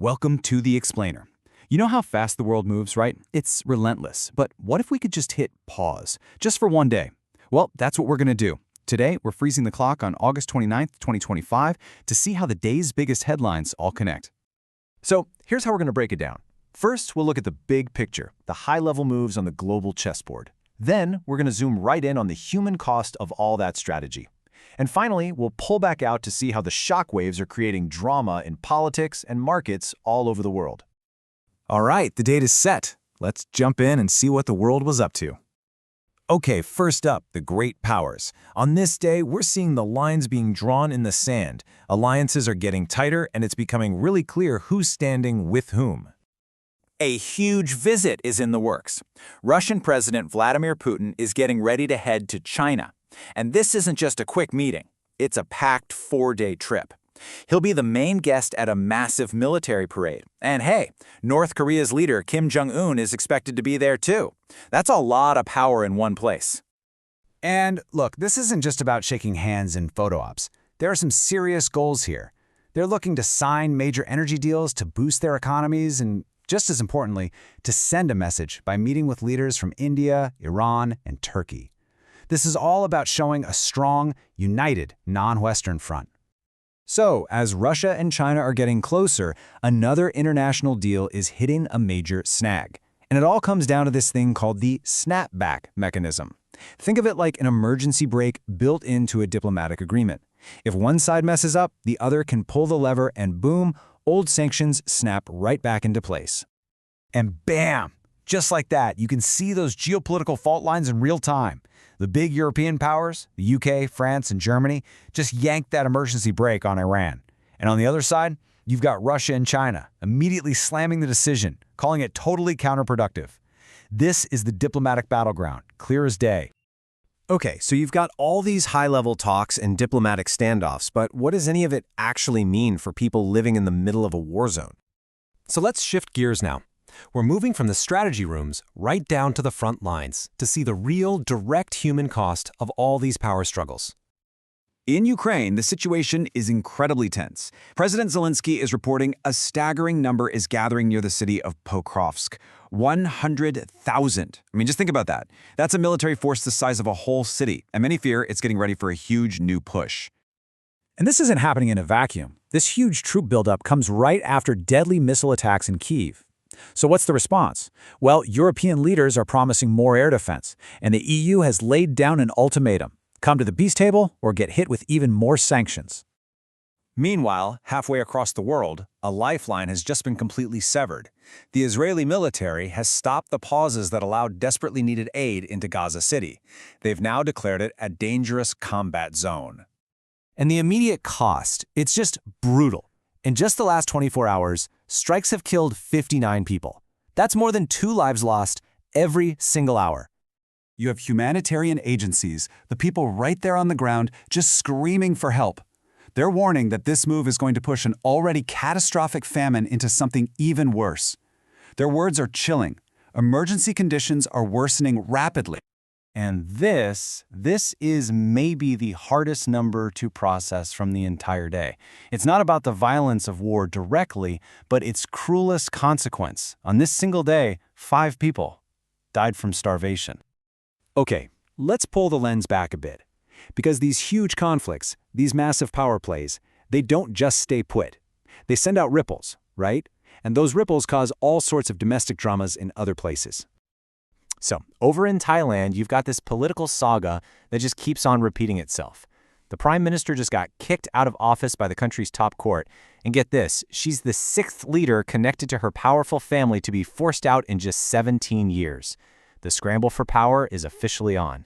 Welcome to The Explainer. You know how fast the world moves, right? It's relentless. But what if we could just hit pause, just for one day? Well, that's what we're going to do. Today, we're freezing the clock on August 29th, 2025, to see how the day's biggest headlines all connect. So here's how we're going to break it down. First, we'll look at the big picture, the high-level moves on the global chessboard. Then, we're going to zoom right in on the human cost of all that strategy. And finally, we'll pull back out to see how the shockwaves are creating drama in politics and markets all over the world. All right, the date is set. Let's jump in and see what the world was up to. Okay, first up, the great powers. On this day, we're seeing the lines being drawn in the sand. Alliances are getting tighter, and it's becoming really clear who's standing with whom. A huge visit is in the works. Russian President Vladimir Putin is getting ready to head to China. And this isn't just a quick meeting. It's a packed 4-day trip. He'll be the main guest at a massive military parade. And hey, North Korea's leader Kim Jong-un is expected to be there too. That's a lot of power in one place. And look, this isn't just about shaking hands and photo ops. There are some serious goals here. They're looking to sign major energy deals to boost their economies and, just as importantly, to send a message by meeting with leaders from India, Iran, and Turkey. This is all about showing a strong, united, non-Western front. So, as Russia and China are getting closer, another international deal is hitting a major snag. And it all comes down to this thing called the snapback mechanism. Think of it like an emergency brake built into a diplomatic agreement. If one side messes up, the other can pull the lever and boom, old sanctions snap right back into place. And bam! Just like that, you can see those geopolitical fault lines in real time. The big European powers, the UK, France, and Germany, just yanked that emergency brake on Iran. And on the other side, you've got Russia and China, immediately slamming the decision, calling it totally counterproductive. This is the diplomatic battleground, clear as day. Okay, so you've got all these high-level talks and diplomatic standoffs, but what does any of it actually mean for people living in the middle of a war zone? So let's shift gears now. We're moving from the strategy rooms right down to the front lines to see the real, direct human cost of all these power struggles. In Ukraine, the situation is incredibly tense. President Zelensky is reporting a staggering number is gathering near the city of Pokrovsk. 100,000. I mean, just think about that. That's a military force the size of a whole city, and many fear it's getting ready for a huge new push. And this isn't happening in a vacuum. This huge troop buildup comes right after deadly missile attacks in Kyiv. So what's the response? Well, European leaders are promising more air defense, and the EU has laid down an ultimatum. Come to the peace table or get hit with even more sanctions. Meanwhile, halfway across the world, a lifeline has just been completely severed. The Israeli military has stopped the pauses that allowed desperately needed aid into Gaza City. They've now declared it a dangerous combat zone. And the immediate cost, it's just brutal. In just the last 24 hours, strikes have killed 59 people. That's more than 2 lives lost every single hour. You have humanitarian agencies, the people right there on the ground, just screaming for help. They're warning that this move is going to push an already catastrophic famine into something even worse. Their words are chilling. Emergency conditions are worsening rapidly. And this is maybe the hardest number to process from the entire day. It's not about the violence of war directly, but its cruelest consequence. On this single day, 5 people died from starvation. Okay, let's pull the lens back a bit. Because these huge conflicts, these massive power plays, they don't just stay put. They send out ripples, right? And those ripples cause all sorts of domestic dramas in other places. So, over in Thailand, you've got this political saga that just keeps on repeating itself. The prime minister just got kicked out of office by the country's top court. And get this, she's the 6th leader connected to her powerful family to be forced out in just 17 years. The scramble for power is officially on.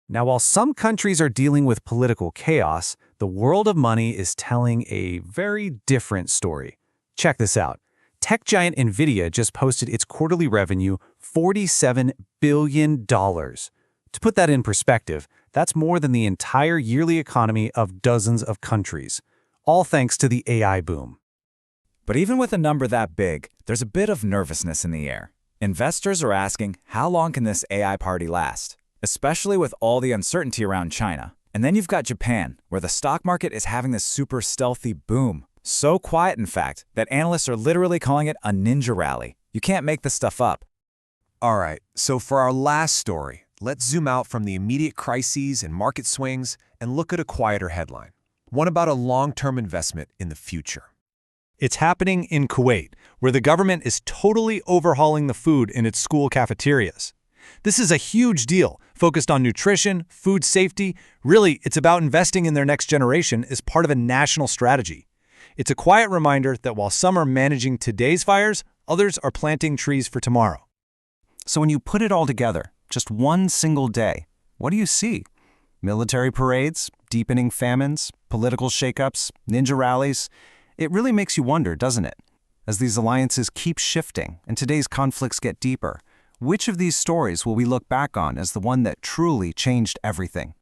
Now, while some countries are dealing with political chaos, the world of money is telling a very different story. Check this out. Tech giant Nvidia just posted its quarterly revenue, $47 billion. To put that in perspective, that's more than the entire yearly economy of dozens of countries, all thanks to the AI boom. But even with a number that big, there's a bit of nervousness in the air. Investors are asking, how long can this AI party last? Especially with all the uncertainty around China. And then you've got Japan, where the stock market is having this super stealthy boom. So quiet, in fact, that analysts are literally calling it a ninja rally. You can't make this stuff up. All right, so for our last story, let's zoom out from the immediate crises and market swings and look at a quieter headline, one about a long-term investment in the future. It's happening in Kuwait, where the government is totally overhauling the food in its school cafeterias. This is a huge deal, focused on nutrition, food safety. Really, it's about investing in their next generation as part of a national strategy. It's a quiet reminder that while some are managing today's fires, others are planting trees for tomorrow. So when you put it all together, just one single day, what do you see? Military parades, deepening famines, political shakeups, ninja rallies. It really makes you wonder, doesn't it? As these alliances keep shifting and today's conflicts get deeper, which of these stories will we look back on as the one that truly changed everything?